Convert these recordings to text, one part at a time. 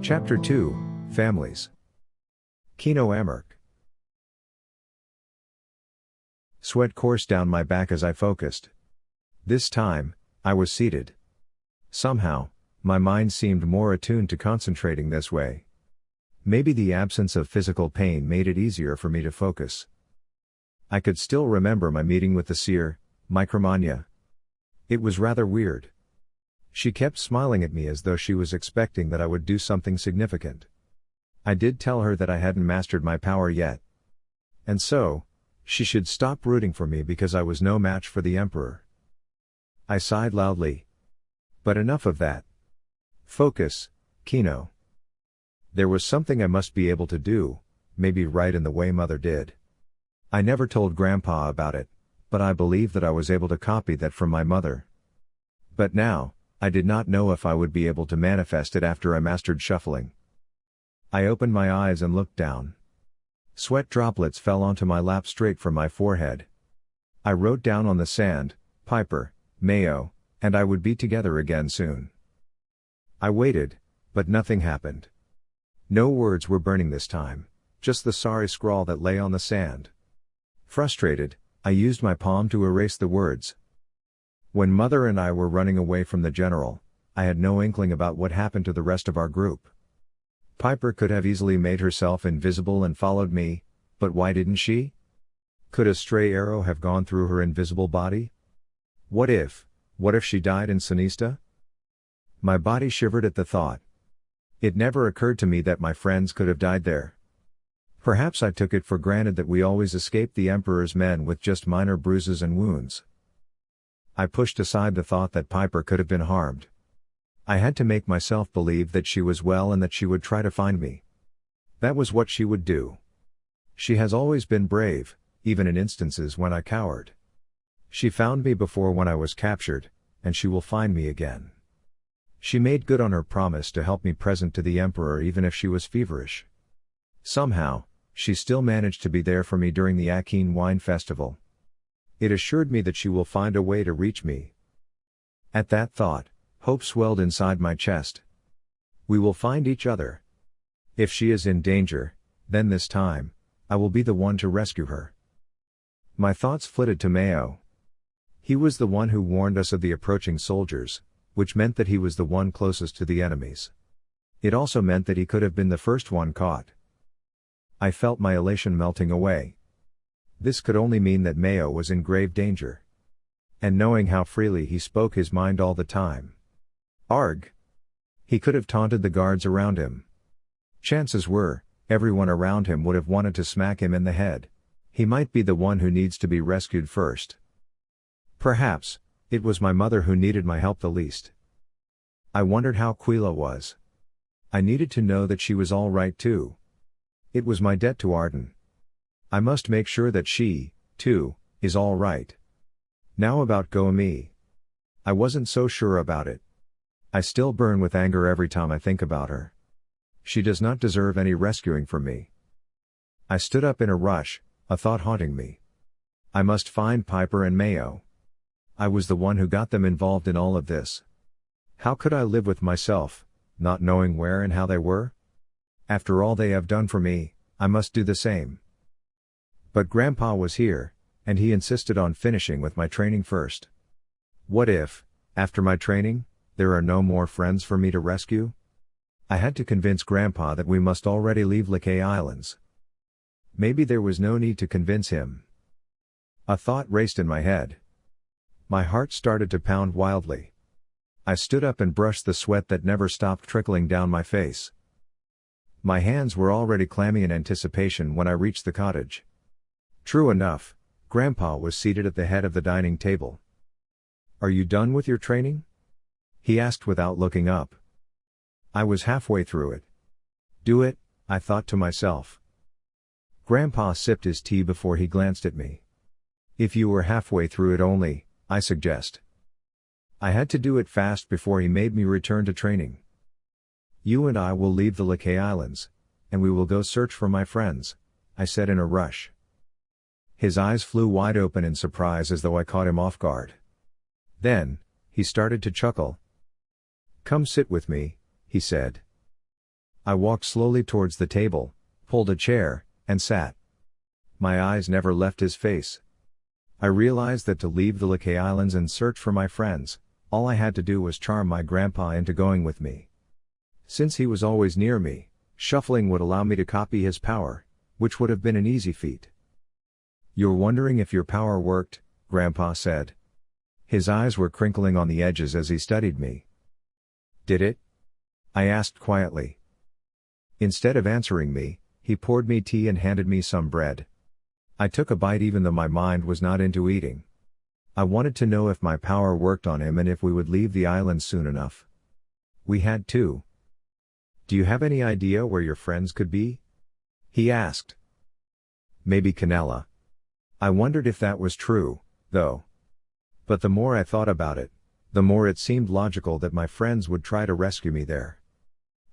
Chapter 2, Families. Kino Amark. Sweat coursed down my back as I focused. This time, I was seated. Somehow, my mind seemed more attuned to concentrating this way. Maybe the absence of physical pain made it easier for me to focus. I could still remember my meeting with the seer, Micromania. It was rather weird. She kept smiling at me as though she was expecting that I would do something significant. I did tell her that I hadn't mastered my power yet. And so, she should stop rooting for me because I was no match for the Emperor. I sighed loudly. But enough of that. Focus, Kino. There was something I must be able to do, maybe right in the way Mother did. I never told Grandpa about it, but I believed that I was able to copy that from my mother. But now, I did not know if I would be able to manifest it after I mastered shuffling. I opened my eyes and looked down. Sweat droplets fell onto my lap straight from my forehead. I wrote down on the sand, Pyper, Mayo, and I would be together again soon. I waited, but nothing happened. No words were burning this time, just the sorry scrawl that lay on the sand. Frustrated, I used my palm to erase the words. When Mother and I were running away from the general, I had no inkling about what happened to the rest of our group. Pyper could have easily made herself invisible and followed me, but why didn't she? Could a stray arrow have gone through her invisible body? What if she died in Sinista? My body shivered at the thought. It never occurred to me that my friends could have died there. Perhaps I took it for granted that we always escaped the Emperor's men with just minor bruises and wounds. I pushed aside the thought that Pyper could have been harmed. I had to make myself believe that she was well and that she would try to find me. That was what she would do. She has always been brave, even in instances when I cowered. She found me before when I was captured, and she will find me again. She made good on her promise to help me present to the Emperor even if she was feverish. Somehow, she still managed to be there for me during the Akene Wine Festival. It assured me that she will find a way to reach me. At that thought, hope swelled inside my chest. We will find each other. If she is in danger, then this time, I will be the one to rescue her. My thoughts flitted to Mayo. He was the one who warned us of the approaching soldiers, which meant that he was the one closest to the enemies. It also meant that he could have been the first one caught. I felt my elation melting away. This could only mean that Mayo was in grave danger. And knowing how freely he spoke his mind all the time. Arg! He could have taunted the guards around him. Chances were, everyone around him would have wanted to smack him in the head. He might be the one who needs to be rescued first. Perhaps, it was my mother who needed my help the least. I wondered how Calo was. I needed to know that she was all right too. It was my debt to Arden. I must make sure that she, too, is all right. Now about Goemi. I wasn't so sure about it. I still burn with anger every time I think about her. She does not deserve any rescuing from me. I stood up in a rush, a thought haunting me. I must find Pyper and Mayo. I was the one who got them involved in all of this. How could I live with myself, not knowing where and how they were? After all they have done for me, I must do the same. But Grandpa was here, and he insisted on finishing with my training first. What if, after my training, there are no more friends for me to rescue? I had to convince Grandpa that we must already leave Akea Islands. Maybe there was no need to convince him. A thought raced in my head. My heart started to pound wildly. I stood up and brushed the sweat that never stopped trickling down my face. My hands were already clammy in anticipation when I reached the cottage. True enough, Grandpa was seated at the head of the dining table. "Are you done with your training?" he asked without looking up. I was halfway through it. Do it, I thought to myself. Grandpa sipped his tea before he glanced at me. If you were halfway through it only, I suggest. I had to do it fast before he made me return to training. You and I will leave the Akea Islands, and we will go search for my friends, I said in a rush. His eyes flew wide open in surprise as though I caught him off guard. Then, he started to chuckle. "Come sit with me," he said. I walked slowly towards the table, pulled a chair, and sat. My eyes never left his face. I realized that to leave the Akea Islands and search for my friends, all I had to do was charm my grandpa into going with me. Since he was always near me, shuffling would allow me to copy his power, which would have been an easy feat. "You're wondering if your power worked," Grandpa said. His eyes were crinkling on the edges as he studied me. "Did it?" I asked quietly. Instead of answering me, he poured me tea and handed me some bread. I took a bite even though my mind was not into eating. I wanted to know if my power worked on him and if we would leave the island soon enough. We had to. "Do you have any idea where your friends could be?" he asked. "Maybe Canela." I wondered if that was true, though. But the more I thought about it, the more it seemed logical that my friends would try to rescue me there.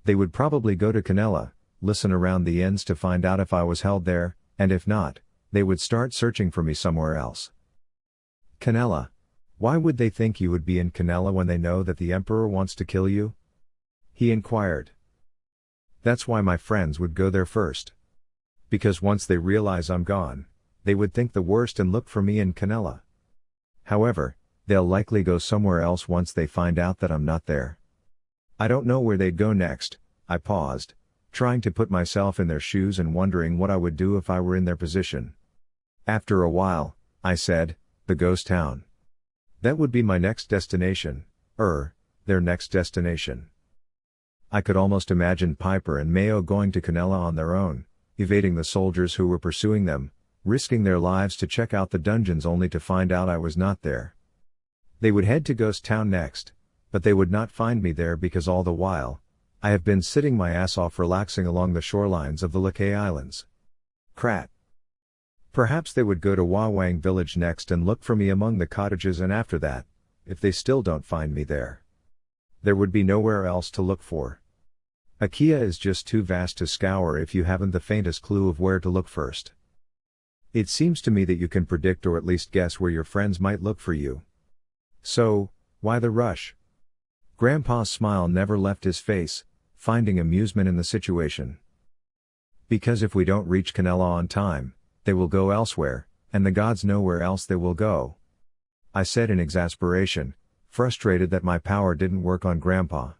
They would probably go to Canela, listen around the inns to find out if I was held there, and if not, they would start searching for me somewhere else. "Canela? Why would they think you would be in Canela when they know that the Emperor wants to kill you?" he inquired. "That's why my friends would go there first. Because once they realize I'm gone, they would think the worst and look for me in Canela. However, they'll likely go somewhere else once they find out that I'm not there. I don't know where they'd go next." I paused, trying to put myself in their shoes and wondering what I would do if I were in their position. After a while, I said, "The ghost town. That would be my next destination, their next destination." I could almost imagine Pyper and Mayo going to Canela on their own, evading the soldiers who were pursuing them, risking their lives to check out the dungeons only to find out I was not there. They would head to Ghost Town next, but they would not find me there because all the while, I have been sitting my ass off relaxing along the shorelines of the Akea Islands. Crat. Perhaps they would go to Wawang village next and look for me among the cottages, and after that, if they still don't find me there, there would be nowhere else to look for. Akea is just too vast to scour if you haven't the faintest clue of where to look first. It seems to me that you can predict or at least guess where your friends might look for you. So, why the rush? Grandpa's smile never left his face, finding amusement in the situation. "Because if we don't reach Canela on time, they will go elsewhere, and the gods know where else they will go," I said in exasperation, frustrated that my power didn't work on Grandpa.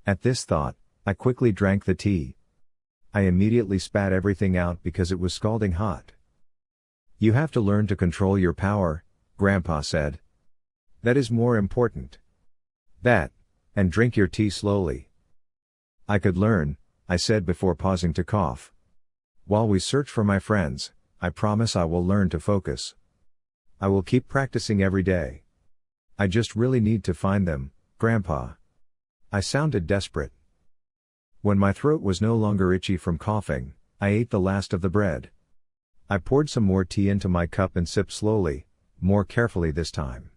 At this thought, I quickly drank the tea. I immediately spat everything out because it was scalding hot. "You have to learn to control your power," Grandpa said. "That is more important. That, and drink your tea slowly." "I could learn," I said before pausing to cough. "While we search for my friends, I promise I will learn to focus. I will keep practicing every day. I just really need to find them, Grandpa." I sounded desperate. When my throat was no longer itchy from coughing, I ate the last of the bread. I poured some more tea into my cup and sipped slowly, more carefully this time.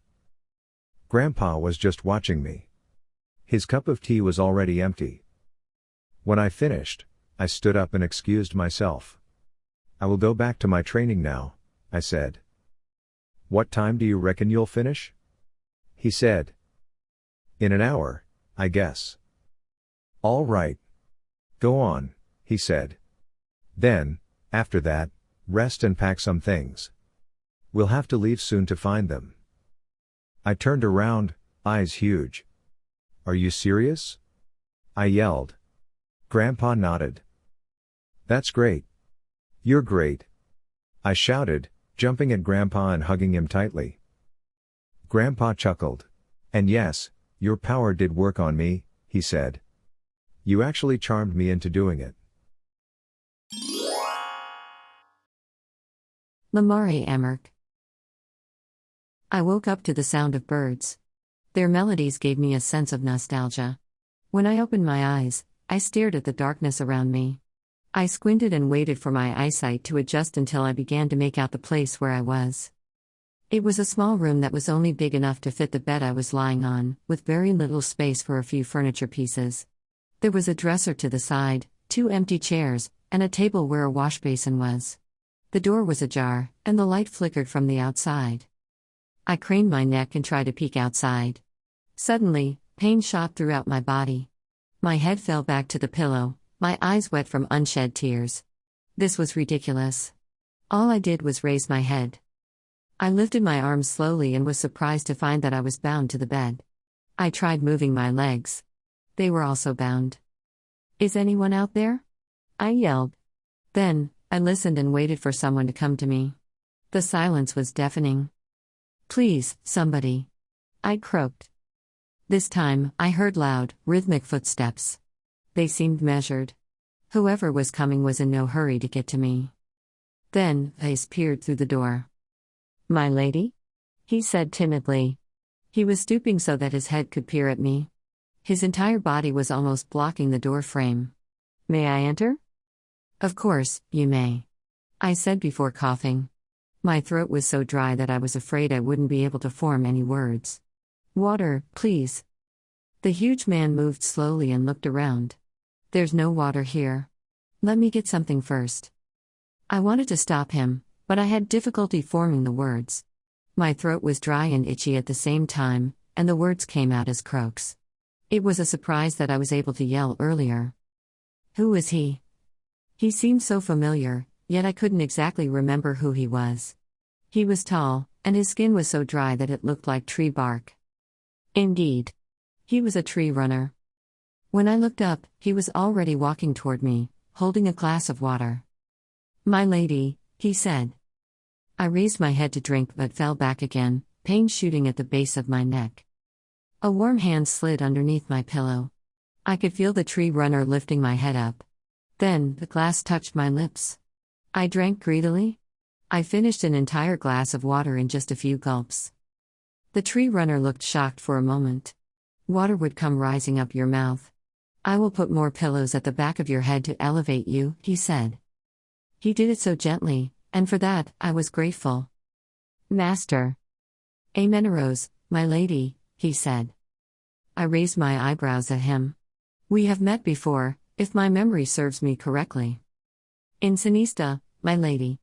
Grandpa was just watching me. His cup of tea was already empty. When I finished, I stood up and excused myself. "I will go back to my training now," I said. "What time do you reckon you'll finish?" he said. "In an hour, I guess." "All right. Go on," he said. "Then, after that, rest and pack some things. We'll have to leave soon to find them." I turned around, eyes huge. "Are you serious?" I yelled. Grandpa nodded. "That's great. You're great," I shouted, jumping at Grandpa and hugging him tightly. Grandpa chuckled. "And yes, your power did work on me," he said. "You actually charmed me into doing it." Lamare Amark. I woke up to the sound of birds. Their melodies gave me a sense of nostalgia. When I opened my eyes, I stared at the darkness around me. I squinted and waited for my eyesight to adjust until I began to make out the place where I was. It was a small room that was only big enough to fit the bed I was lying on, with very little space for a few furniture pieces. There was a dresser to the side, 2 empty chairs, and a table where a wash basin was. The door was ajar, and the light flickered from the outside. I craned my neck and tried to peek outside. Suddenly, pain shot throughout my body. My head fell back to the pillow, my eyes wet from unshed tears. This was ridiculous. All I did was raise my head. I lifted my arms slowly and was surprised to find that I was bound to the bed. I tried moving my legs. They were also bound. "Is anyone out there?" I yelled. Then, I listened and waited for someone to come to me. The silence was deafening. "Please, somebody," I croaked. This time, I heard loud, rhythmic footsteps. They seemed measured. Whoever was coming was in no hurry to get to me. Then, Ace peered through the door. "My lady?" he said timidly. He was stooping so that his head could peer at me. His entire body was almost blocking the door frame. "May I enter?" "Of course, you may," I said before coughing. My throat was so dry that I was afraid I wouldn't be able to form any words. "Water, please." The huge man moved slowly and looked around. "There's no water here. Let me get something first." I wanted to stop him, but I had difficulty forming the words. My throat was dry and itchy at the same time, and the words came out as croaks. It was a surprise that I was able to yell earlier. Who was he? He seemed so familiar, yet I couldn't exactly remember who he was. He was tall, and his skin was so dry that it looked like tree bark. Indeed. He was a tree runner. When I looked up, he was already walking toward me, holding a glass of water. "My lady," he said. I raised my head to drink but fell back again, pain shooting at the base of my neck. A warm hand slid underneath my pillow. I could feel the tree runner lifting my head up. Then, the glass touched my lips. I drank greedily. I finished an entire glass of water in just a few gulps. The tree runner looked shocked for a moment. "Water would come rising up your mouth. I will put more pillows at the back of your head to elevate you," he said. He did it so gently, and for that, I was grateful. "Master." "Amenorose, my lady," he said. I raised my eyebrows at him. "We have met before, if my memory serves me correctly." "In Sinista, my lady.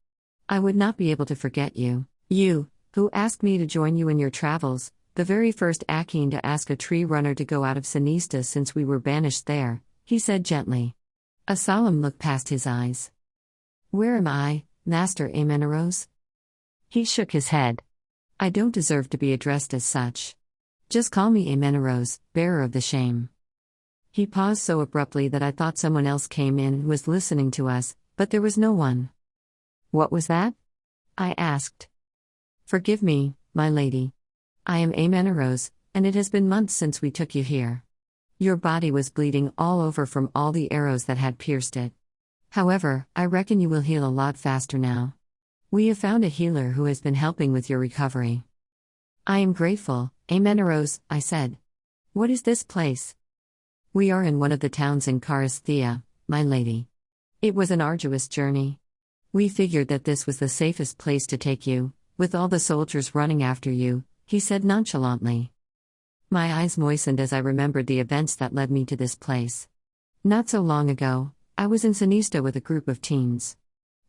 I would not be able to forget you. You, who asked me to join you in your travels, the very first Akene to ask a tree runner to go out of Sinista since we were banished there," he said gently. A solemn look passed his eyes. "Where am I, Master Amenorose?" He shook his head. "I don't deserve to be addressed as such. Just call me Amenorose, bearer of the shame." He paused so abruptly that I thought someone else came in and was listening to us, but there was no one. "What was that?" I asked. "Forgive me, my lady. I am Amenorose, and it has been months since we took you here. Your body was bleeding all over from all the arrows that had pierced it. However, I reckon you will heal a lot faster now. We have found a healer who has been helping with your recovery." "I am grateful, Amenorose," I said. "What is this place?" "We are in one of the towns in Karasthea, my lady. It was an arduous journey. We figured that this was the safest place to take you, with all the soldiers running after you," he said nonchalantly. My eyes moistened as I remembered the events that led me to this place. Not so long ago, I was in Sinista with a group of teens.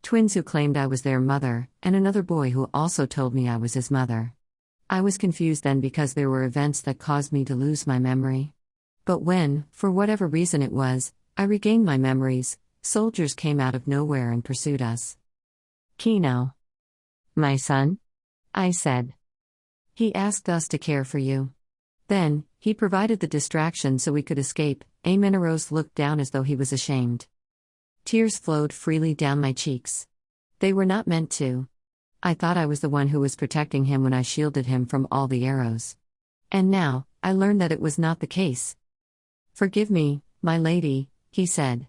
Twins who claimed I was their mother, and another boy who also told me I was his mother. I was confused then because there were events that caused me to lose my memory. But when, for whatever reason it was, I regained my memories, soldiers came out of nowhere and pursued us. "Kino. My son?" I said. "He asked us to care for you. Then, he provided the distraction so we could escape." Amenorose looked down as though he was ashamed. Tears flowed freely down my cheeks. They were not meant to. I thought I was the one who was protecting him when I shielded him from all the arrows. And now, I learned that it was not the case. "Forgive me, my lady," he said.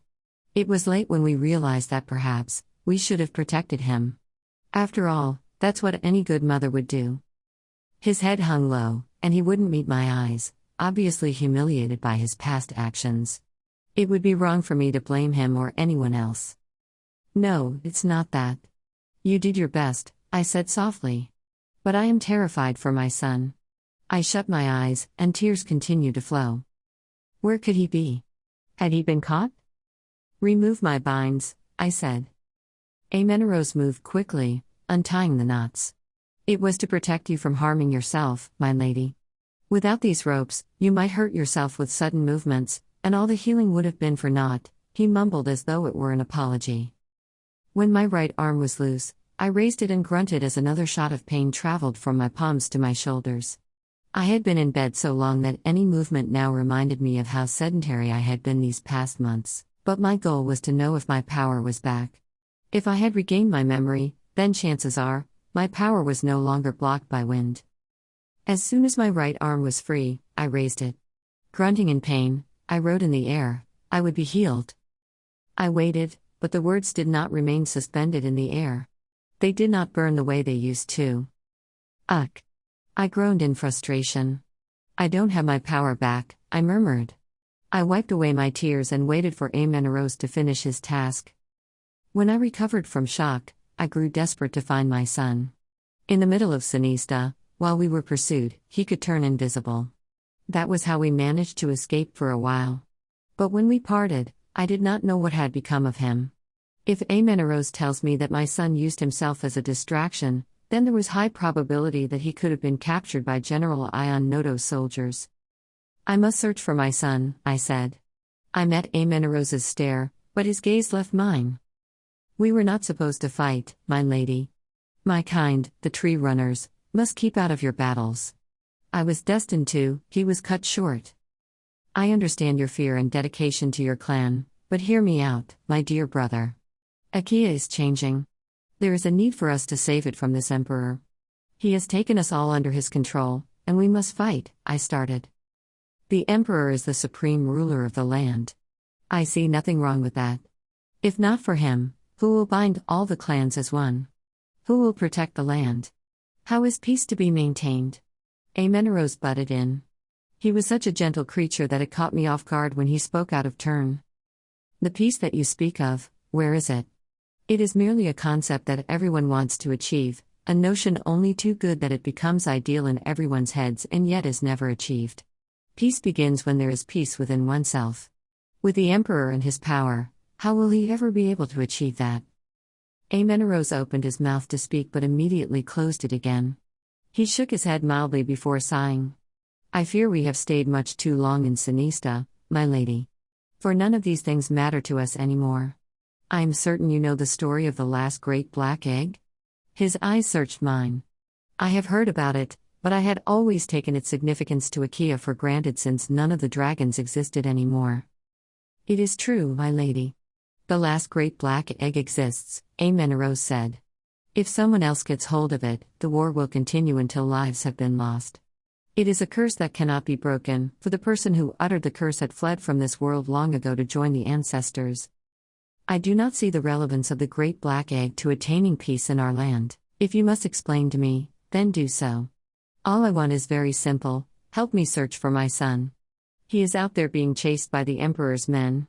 "It was late when we realized that perhaps we should have protected him. After all, that's what any good mother would do." His head hung low, and he wouldn't meet my eyes, obviously humiliated by his past actions. It would be wrong for me to blame him or anyone else. "No, it's not that. You did your best," I said softly. "But I am terrified for my son." I shut my eyes, and tears continued to flow. Where could he be? Had he been caught? "Remove my binds," I said. Amenorose moved quickly, untying the knots. "It was to protect you from harming yourself, my lady. Without these ropes, you might hurt yourself with sudden movements, and all the healing would have been for naught," he mumbled as though it were an apology. When my right arm was loose, I raised it and grunted as another shot of pain traveled from my palms to my shoulders. I had been in bed so long that any movement now reminded me of how sedentary I had been these past months, but my goal was to know if my power was back. If I had regained my memory, then chances are, my power was no longer blocked by wind. As soon as my right arm was free, I raised it. Grunting in pain, I wrote in the air, I would be healed. I waited, but the words did not remain suspended in the air. They did not burn the way they used to. Ugh! I groaned in frustration. I don't have my power back, I murmured. I wiped away my tears and waited for Emperor to finish his task. When I recovered from shock, I grew desperate to find my son. In the middle of Sinista, while we were pursued, he could turn invisible. That was how we managed to escape for a while. But when we parted, I did not know what had become of him. If Emperor tells me that my son used himself as a distraction, then there was high probability that he could have been captured by General Ion Noto's soldiers. I must search for my son, I said. I met Emperor's stare, but his gaze left mine. We were not supposed to fight, my lady. My kind, the tree runners, must keep out of your battles. I was destined to, he was cut short. I understand your fear and dedication to your clan, but hear me out, my dear brother. Akea is changing. There is a need for us to save it from this emperor. He has taken us all under his control, and we must fight, I started. The emperor is the supreme ruler of the land. I see nothing wrong with that. If not for him, who will bind all the clans as one? Who will protect the land? How is peace to be maintained? Emperor butted in. He was such a gentle creature that it caught me off guard when he spoke out of turn. The peace that you speak of, where is it? It is merely a concept that everyone wants to achieve, a notion only too good that it becomes ideal in everyone's heads and yet is never achieved. Peace begins when there is peace within oneself. With the emperor and his power, how will he ever be able to achieve that? Emperor opened his mouth to speak but immediately closed it again. He shook his head mildly before sighing. I fear we have stayed much too long in Sinista, my lady. For none of these things matter to us anymore. I am certain you know the story of the last great black egg? His eyes searched mine. I have heard about it, but I had always taken its significance to Akea for granted since none of the dragons existed anymore. It is true, my lady. The last great black egg exists, Emperor said. If someone else gets hold of it, the war will continue until lives have been lost. It is a curse that cannot be broken, for the person who uttered the curse had fled from this world long ago to join the ancestors. I do not see the relevance of the great black egg to attaining peace in our land. If you must explain to me, then do so. All I want is very simple, help me search for my son. He is out there being chased by the emperor's men.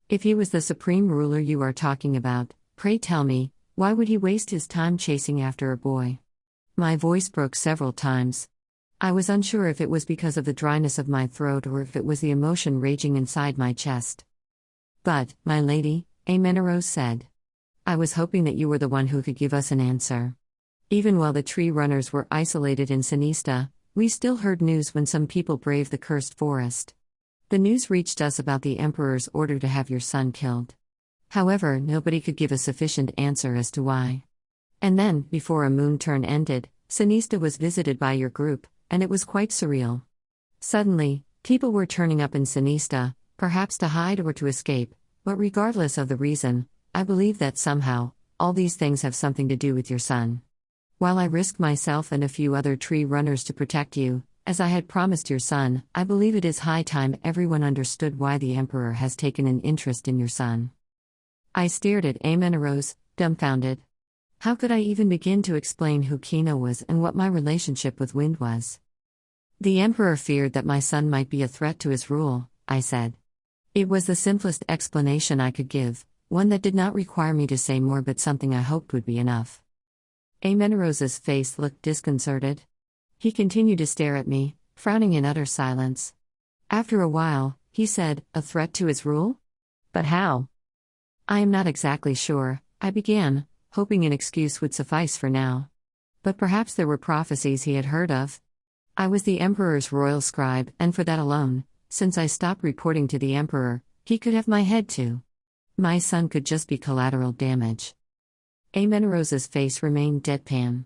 If he was the supreme ruler you are talking about, pray tell me, why would he waste his time chasing after a boy? My voice broke several times. I was unsure if it was because of the dryness of my throat or if it was the emotion raging inside my chest. But, my lady, Emperor said. I was hoping that you were the one who could give us an answer. Even while the tree runners were isolated in Sinista, we still heard news when some people braved the cursed forest. The news reached us about the emperor's order to have your son killed. However, nobody could give a sufficient answer as to why. And then, before a moon turn ended, Sinista was visited by your group, and it was quite surreal. Suddenly, people were turning up in Sinista, perhaps to hide or to escape, but regardless of the reason, I believe that somehow, all these things have something to do with your son. While I risked myself and a few other tree runners to protect you, as I had promised your son, I believe it is high time everyone understood why the emperor has taken an interest in your son. I stared at Emperor, dumbfounded. How could I even begin to explain who Kino was and what my relationship with Wind was? The emperor feared that my son might be a threat to his rule, I said. It was the simplest explanation I could give, one that did not require me to say more but something I hoped would be enough. Emperor's face looked disconcerted. He continued to stare at me, frowning in utter silence. After a while, he said, a threat to his rule? But how? I am not exactly sure, I began, hoping an excuse would suffice for now. But perhaps there were prophecies he had heard of. I was the emperor's royal scribe, and for that alone, since I stopped reporting to the emperor, he could have my head too. My son could just be collateral damage. Amenerose's face remained deadpan.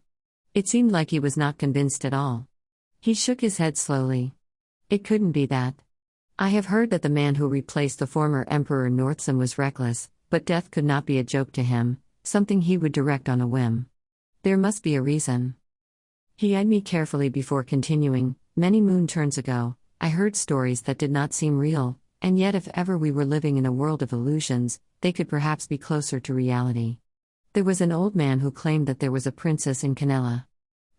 It seemed like he was not convinced at all. He shook his head slowly. It couldn't be that. I have heard that the man who replaced the former Emperor Northsam was reckless, but death could not be a joke to him, something he would direct on a whim. There must be a reason. He eyed me carefully before continuing. Many moon turns ago, I heard stories that did not seem real, and yet if ever we were living in a world of illusions, they could perhaps be closer to reality. There was an old man who claimed that there was a princess in Kanelan.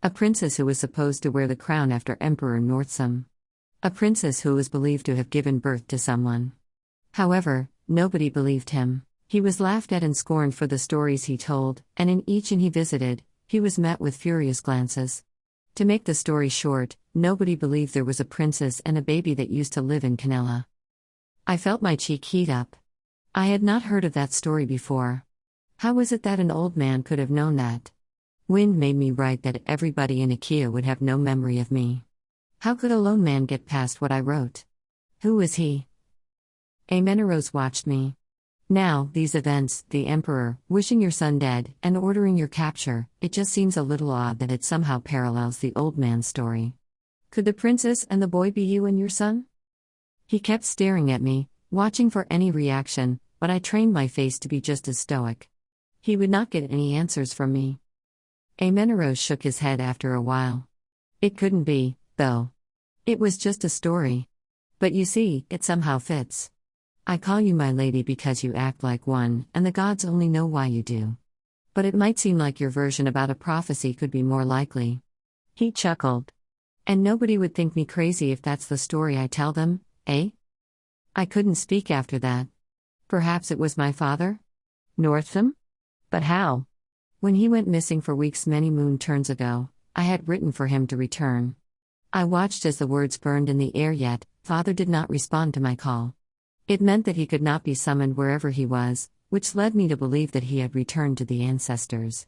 A princess who was supposed to wear the crown after Emperor Northsam. A princess who was believed to have given birth to someone. However, nobody believed him. He was laughed at and scorned for the stories he told, and in each inn he visited, he was met with furious glances. To make the story short, nobody believed there was a princess and a baby that used to live in Kanelan. I felt my cheek heat up. I had not heard of that story before. How was it that an old man could have known that? Wind made me write that everybody in Akea would have no memory of me. How could a lone man get past what I wrote? Who was he? Amenerose watched me. Now, these events, the Emperor, wishing your son dead, and ordering your capture, it just seems a little odd that it somehow parallels the old man's story. Could the princess and the boy be you and your son? He kept staring at me, watching for any reaction, but I trained my face to be just as stoic. He would not get any answers from me. Amenerose shook his head after a while. It couldn't be, though. It was just a story. But you see, it somehow fits. I call you my lady because you act like one, and the gods only know why you do. But it might seem like your version about a prophecy could be more likely. He chuckled. And nobody would think me crazy if that's the story I tell them, eh? I couldn't speak after that. Perhaps it was my father? Northsam? But how? When he went missing for weeks many moon turns ago, I had written for him to return. I watched as the words burned in the air, yet father did not respond to my call. It meant that he could not be summoned wherever he was, which led me to believe that he had returned to the ancestors.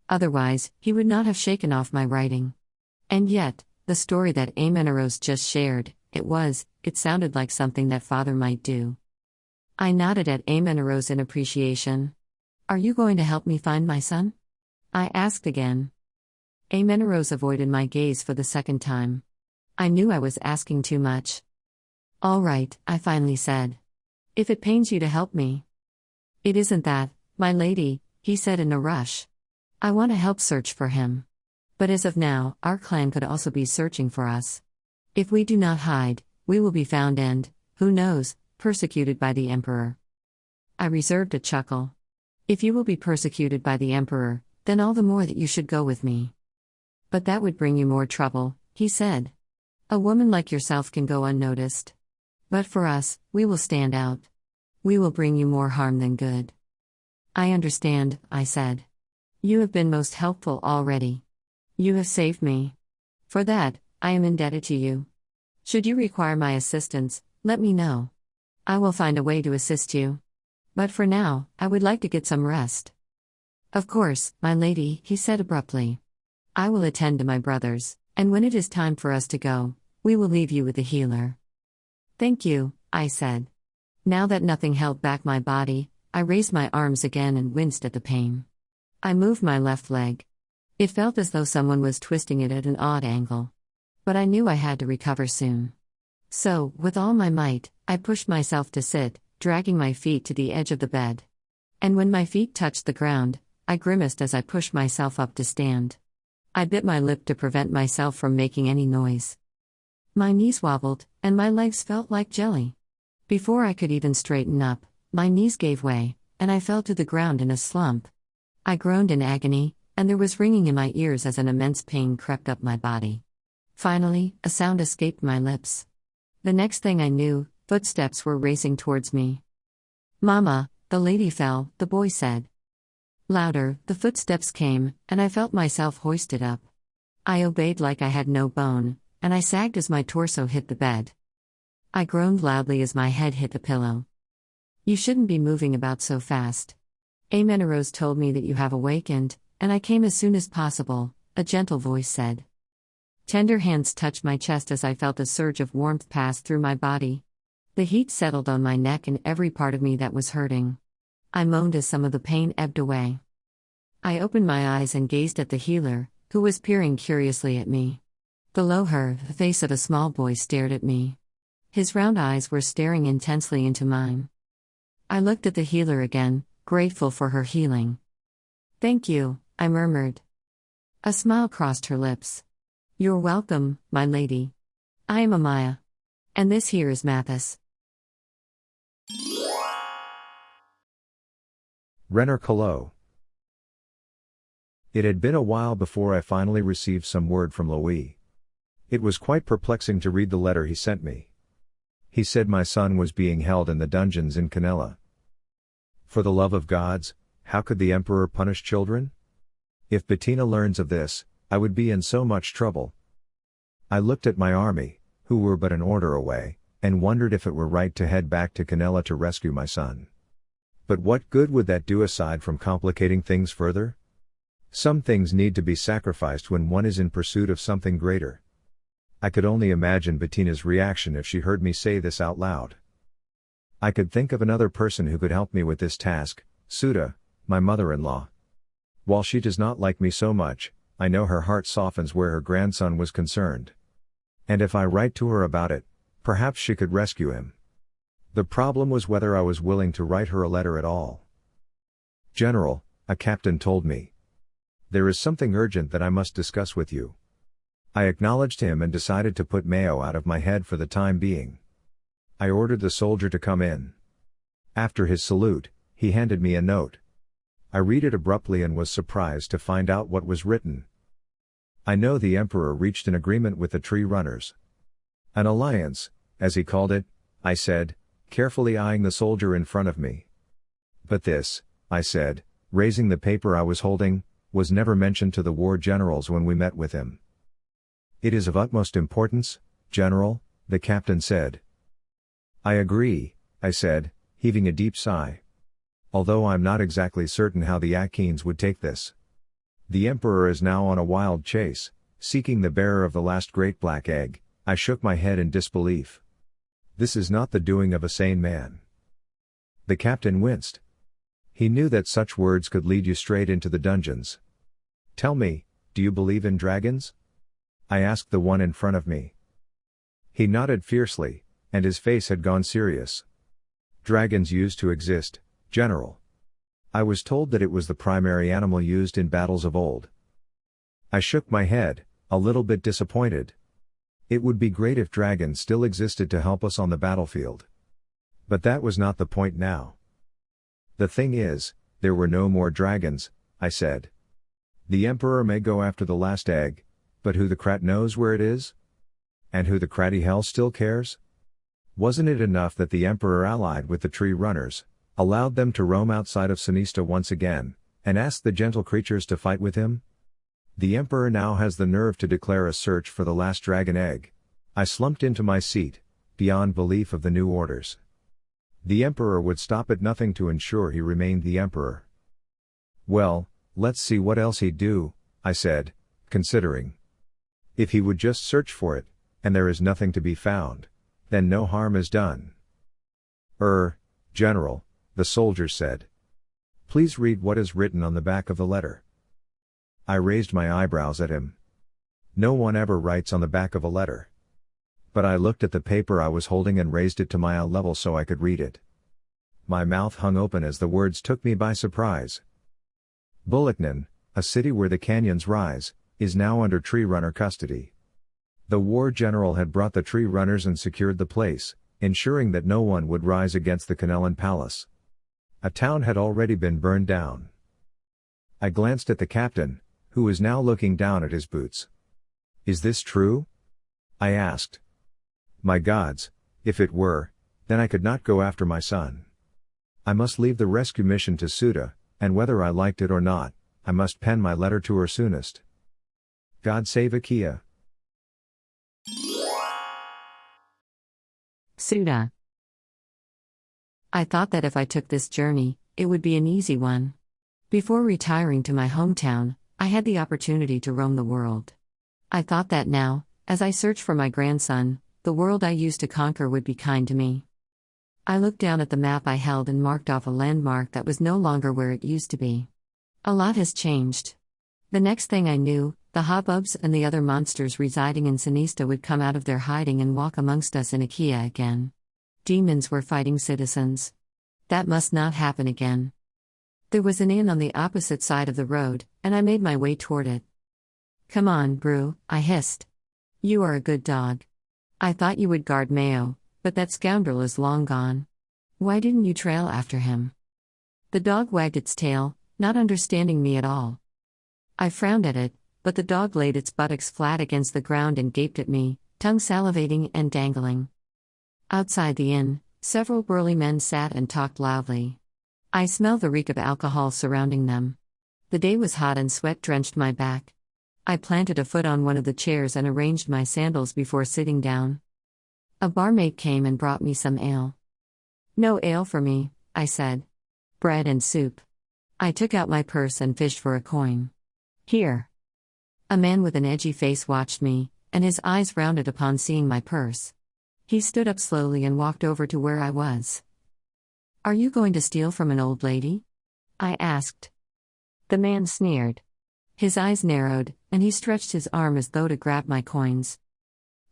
Otherwise, he would not have shaken off my writing. And yet, the story that Amenerose just shared, it sounded like something that father might do. I nodded at Amenerose in appreciation. Are you going to help me find my son? I asked again. Amenerose avoided my gaze for the second time. I knew I was asking too much. All right, I finally said. If it pains you to help me. It isn't that, my lady, he said in a rush. I want to help search for him. But as of now, our clan could also be searching for us. If we do not hide, we will be found and, who knows, persecuted by the Emperor. I reserved a chuckle. If you will be persecuted by the Emperor, then all the more that you should go with me. But that would bring you more trouble, he said. A woman like yourself can go unnoticed. But for us, we will stand out. We will bring you more harm than good. I understand, I said. You have been most helpful already. You have saved me. For that, I am indebted to you. Should you require my assistance, let me know. I will find a way to assist you. But for now, I would like to get some rest. Of course, my lady, he said abruptly. I will attend to my brothers, and when it is time for us to go, we will leave you with the healer. Thank you, I said. Now that nothing held back my body, I raised my arms again and winced at the pain. I moved my left leg. It felt as though someone was twisting it at an odd angle. But I knew I had to recover soon. So, with all my might, I pushed myself to sit, dragging my feet to the edge of the bed. And when my feet touched the ground, I grimaced as I pushed myself up to stand. I bit my lip to prevent myself from making any noise. My knees wobbled, and my legs felt like jelly. Before I could even straighten up, my knees gave way, and I fell to the ground in a slump. I groaned in agony, and there was ringing in my ears as an immense pain crept up my body. Finally, a sound escaped my lips. The next thing I knew, footsteps were racing towards me. Mama, the lady fell, the boy said. Louder, the footsteps came, and I felt myself hoisted up. I obeyed like I had no bone, and I sagged as my torso hit the bed. I groaned loudly as my head hit the pillow. You shouldn't be moving about so fast. Amenerose told me that you have awakened, and I came as soon as possible, a gentle voice said. Tender hands touched my chest as I felt a surge of warmth pass through my body. The heat settled on my neck and every part of me that was hurting. I moaned as some of the pain ebbed away. I opened my eyes and gazed at the healer, who was peering curiously at me. Below her, the face of a small boy stared at me. His round eyes were staring intensely into mine. I looked at the healer again, grateful for her healing. "Thank you," I murmured. A smile crossed her lips. "You're welcome, my lady. I am Amaya. And this here is Mathis." Renner Calo. It had been a while before I finally received some word from Louis. It was quite perplexing to read the letter he sent me. He said my son was being held in the dungeons in Kanelan. For the love of gods, how could the Emperor punish children? If Bettina learns of this, I would be in so much trouble. I looked at my army, who were but an order away, and wondered if it were right to head back to Kanelan to rescue my son. But what good would that do aside from complicating things further? Some things need to be sacrificed when one is in pursuit of something greater. I could only imagine Bettina's reaction if she heard me say this out loud. I could think of another person who could help me with this task, Suda, my mother-in-law. While she does not like me so much, I know her heart softens where her grandson was concerned. And if I write to her about it, perhaps she could rescue him. The problem was whether I was willing to write her a letter at all. "General," a captain told me. "There is something urgent that I must discuss with you." I acknowledged him and decided to put Mayo out of my head for the time being. I ordered the soldier to come in. After his salute, he handed me a note. I read it abruptly and was surprised to find out what was written. "I know the Emperor reached an agreement with the Tree Runners. An alliance, as he called it," I said, carefully eyeing the soldier in front of me. "But this," I said, raising the paper I was holding, "was never mentioned to the war generals when we met with him." "It is of utmost importance, General," the captain said. "I agree," I said, heaving a deep sigh. "Although I'm not exactly certain how the Akeans would take this. The Emperor is now on a wild chase, seeking the bearer of the last great black egg." I shook my head in disbelief. "This is not the doing of a sane man." The captain winced. He knew that such words could lead you straight into the dungeons. "Tell me, do you believe in dragons?" I asked the one in front of me. He nodded fiercely, and his face had gone serious. "Dragons used to exist, General. I was told that it was the primary animal used in battles of old." I shook my head, a little bit disappointed. It would be great if dragons still existed to help us on the battlefield. But that was not the point now. "The thing is, there were no more dragons," I said. "The Emperor may go after the last egg, but who the Krat knows where it is? And who the Kratty hell still cares? Wasn't it enough that the Emperor allied with the Tree Runners, allowed them to roam outside of Sinista once again, and asked the gentle creatures to fight with him? The Emperor now has the nerve to declare a search for the last dragon egg." I slumped into my seat, beyond belief of the new orders. The Emperor would stop at nothing to ensure he remained the Emperor. "Well, let's see what else he'd do," I said, considering. "If he would just search for it, and there is nothing to be found, then no harm is done." General," the soldier said. "Please read what is written on the back of the letter." I raised my eyebrows at him. No one ever writes on the back of a letter. But I looked at the paper I was holding and raised it to my eye level so I could read it. My mouth hung open as the words took me by surprise. "Bullocknan, a city where the canyons rise, is now under Tree Runner custody." The war general had brought the Tree Runners and secured the place, ensuring that no one would rise against the Kanelan Palace. A town had already been burned down. I glanced at the captain, who was now looking down at his boots. "Is this true?" I asked. My gods, if it were, then I could not go after my son. I must leave the rescue mission to Suda, and whether I liked it or not, I must pen my letter to her soonest. God save Akea. Suda. I thought that if I took this journey, it would be an easy one. Before retiring to my hometown, I had the opportunity to roam the world. I thought that now, as I searched for my grandson, the world I used to conquer would be kind to me. I looked down at the map I held and marked off a landmark that was no longer where it used to be. A lot has changed. The next thing I knew, the hubbubs and the other monsters residing in Sinista would come out of their hiding and walk amongst us in Akea again. Demons were fighting citizens. That must not happen again. There was an inn on the opposite side of the road, and I made my way toward it. "Come on, Brew," I hissed. "You are a good dog. I thought you would guard Mayo, but that scoundrel is long gone. Why didn't you trail after him?" The dog wagged its tail, not understanding me at all. I frowned at it, but the dog laid its buttocks flat against the ground and gaped at me, tongue salivating and dangling. Outside the inn, several burly men sat and talked loudly. I smelled the reek of alcohol surrounding them. The day was hot and sweat drenched my back. I planted a foot on one of the chairs and arranged my sandals before sitting down. A barmaid came and brought me some ale. "No ale for me," I said. "Bread and soup." I took out my purse and fished for a coin. "Here." A man with an edgy face watched me, and his eyes rounded upon seeing my purse. He stood up slowly and walked over to where I was. "Are you going to steal from an old lady?" I asked. The man sneered. His eyes narrowed, and he stretched his arm as though to grab my coins.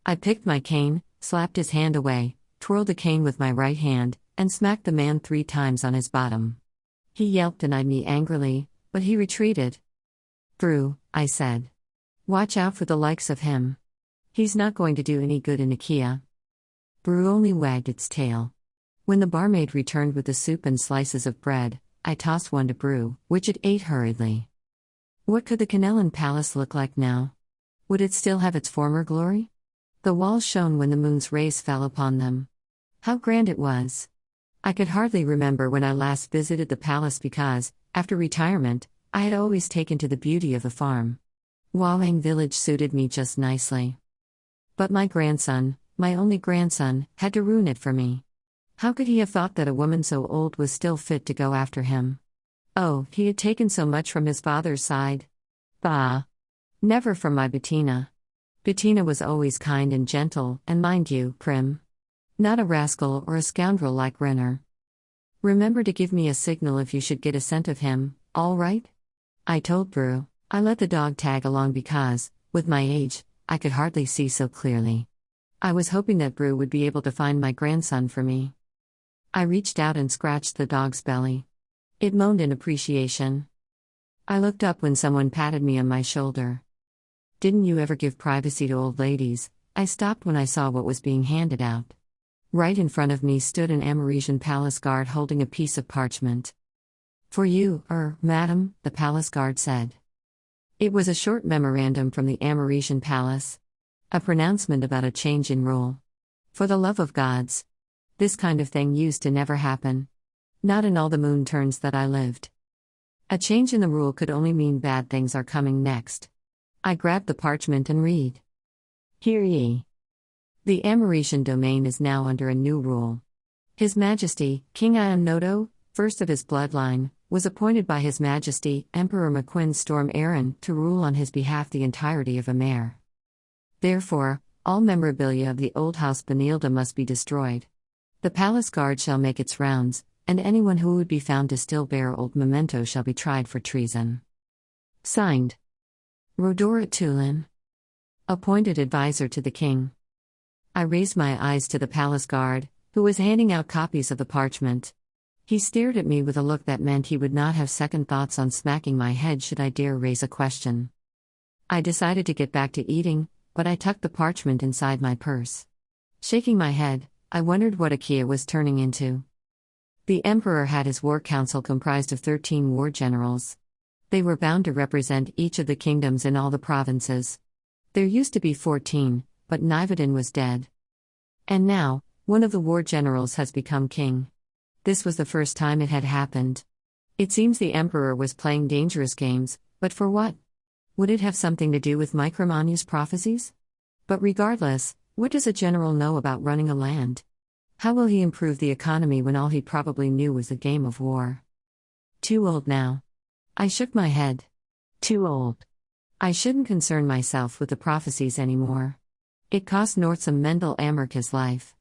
I picked my cane, slapped his hand away, twirled the cane with my right hand, and smacked the man 3 times on his bottom. He yelped and eyed me angrily, but he retreated. "Brew," I said. "Watch out for the likes of him. He's not going to do any good in Akea." Brew only wagged its tail. When the barmaid returned with the soup and slices of bread, I tossed one to Brew, which it ate hurriedly. What could the Kanelan Palace look like now? Would it still have its former glory? The walls shone when the moon's rays fell upon them. How grand it was! I could hardly remember when I last visited the palace because, after retirement, I had always taken to the beauty of the farm. Wawang village suited me just nicely. But my grandson, my only grandson, had to ruin it for me. How could he have thought that a woman so old was still fit to go after him? Oh, he had taken so much from his father's side. Bah! Never from my Bettina. Bettina was always kind and gentle, and mind you, prim. Not a rascal or a scoundrel like Renner. "Remember to give me a signal if you should get a scent of him, all right?" I told Brew. I let the dog tag along because, with my age, I could hardly see so clearly. I was hoping that Brew would be able to find my grandson for me. I reached out and scratched the dog's belly. It moaned in appreciation. I looked up when someone patted me on my shoulder. "Didn't you ever give privacy to old ladies?" I stopped when I saw what was being handed out. Right in front of me stood an Amaresian palace guard holding a piece of parchment. "For you, madam," the palace guard said. It was a short memorandum from the Amaresian palace. A pronouncement about a change in rule. For the love of gods. This kind of thing used to never happen. Not in all the moon turns that I lived. A change in the rule could only mean bad things are coming next. I grabbed the parchment and read. "Hear ye. The Amaresian domain is now under a new rule. His Majesty, King Ionodo, first of his bloodline, was appointed by His Majesty, Emperor McQuinn Storm Aaron, to rule on his behalf the entirety of Amare. Therefore, all memorabilia of the old house Benilda must be destroyed. The palace guard shall make its rounds, and anyone who would be found to still bear old mementos shall be tried for treason. Signed. Rodora Tulin. Appointed advisor to the king." I raised my eyes to the palace guard, who was handing out copies of the parchment. He stared at me with a look that meant he would not have second thoughts on smacking my head should I dare raise a question. I decided to get back to eating, but I tucked the parchment inside my purse. Shaking my head, I wondered what Akea was turning into. The emperor had his war council comprised of 13 war generals. They were bound to represent each of the kingdoms in all the provinces. There used to be 14, but Nivedin was dead. And now, one of the war generals has become king. This was the first time it had happened. It seems the emperor was playing dangerous games, but for what? Would it have something to do with Micromanu's prophecies? But regardless, what does a general know about running a land? How will he improve the economy when all he probably knew was a game of war? Too old now. I shook my head. Too old. I shouldn't concern myself with the prophecies anymore. It cost Northsam Mendel Amark his life.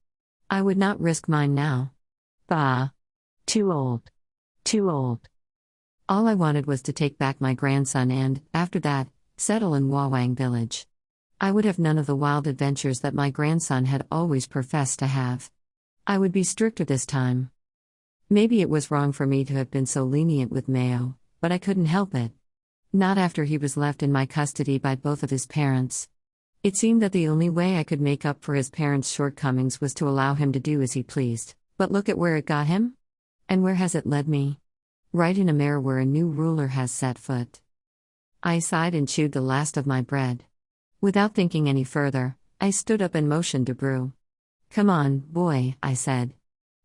I would not risk mine now. Bah. Too old. Too old. All I wanted was to take back my grandson and, after that, settle in Wawang village. I would have none of the wild adventures that my grandson had always professed to have. I would be stricter this time. Maybe it was wrong for me to have been so lenient with Mayo, but I couldn't help it. Not after he was left in my custody by both of his parents. It seemed that the only way I could make up for his parents' shortcomings was to allow him to do as he pleased, but look at where it got him? And where has it led me? Right in a mare where a new ruler has set foot. I sighed and chewed the last of my bread. Without thinking any further, I stood up and motioned to Brew. "Come on, boy," I said.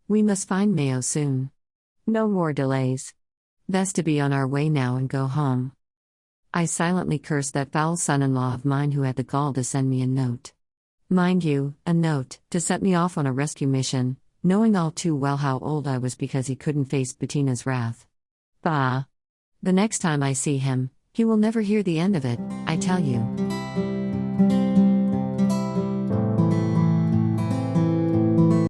"We must find Mayo soon. No more delays. Best to be on our way now and go home." I silently cursed that foul son-in-law of mine who had the gall to send me a note. Mind you, a note, to set me off on a rescue mission, knowing all too well how old I was because he couldn't face Bettina's wrath. Bah! The next time I see him, he will never hear the end of it, I tell you.